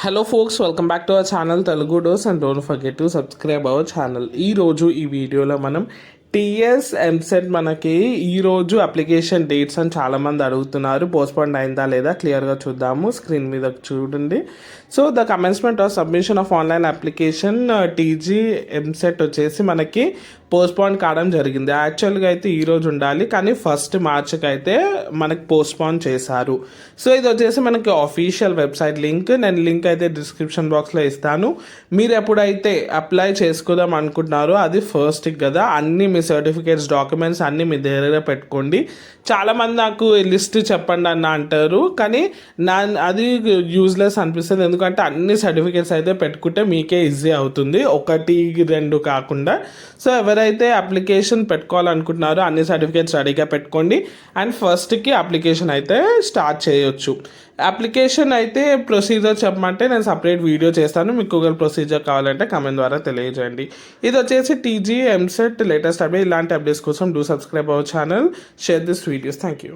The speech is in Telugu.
Hello folks, welcome back to our channel Telugu Dose and don't forget to subscribe our channel. ఈరోజు ఈ వీడియోలో మనం టీఎస్ ఎంసెట్ మనకి ఈరోజు అప్లికేషన్ డేట్స్ అని చాలామంది అడుగుతున్నారు. పోస్ట్పోన్ అయిందా లేదా క్లియర్గా చూద్దాము. స్క్రీన్ మీద చూడండి. So the commencement of submission of online application TG EAMCET వచ్చేసి మనకి పోస్ట్పోన్ కావడం జరిగింది. యాక్చువల్గా అయితే ఈరోజు ఉండాలి, కానీ 1 మార్చ్కి అయితే మనకి పోస్ట్పోన్ చేశారు. సో ఇది వచ్చేసి మనకి ఆఫీషియల్ వెబ్సైట్ లింక్. నేను లింక్ అయితే డిస్క్రిప్షన్ బాక్స్లో ఇస్తాను. మీరు ఎప్పుడైతే అప్లై చేసుకుందాం అనుకుంటున్నారో అది ఫస్ట్కి కదా, అన్నీ మీ సర్టిఫికేట్స్ డాక్యుమెంట్స్ అన్నీ మీ దగ్గర పెట్టుకోండి. చాలామంది నాకు లిస్ట్ చెప్పండి అన్న అంటారు, కానీ అది యూజ్లెస్ అనిపిస్తుంది. ఎందుకంటే అన్ని సర్టిఫికేట్స్ అయితే పెట్టుకుంటే మీకే ఈజీ అవుతుంది, 1-2 కాకుండా. సో ఎవరైతే అప్లికేషన్ పెట్టుకోవాలనుకుంటున్నారో అన్ని సర్టిఫికేట్స్ రెడీగా పెట్టుకోండి. అండ్ ఫస్ట్కి అప్లికేషన్ అయితే స్టార్ట్ చేయొచ్చు. అప్లికేషన్ అయితే ప్రొసీజర్ చెప్పమంటే నేను సపరేట్ వీడియో చేస్తాను. మీకు గూగుల్ ప్రొసీజర్ కావాలంటే కమెంట్ ద్వారా తెలియజేయండి. ఇది వచ్చేసి టీజీ ఎంసెట్ లేటెస్ట్ అప్డేట్. ఇలాంటి అప్డేట్స్ కోసం do subscribe our channel, share this videos. Thank you.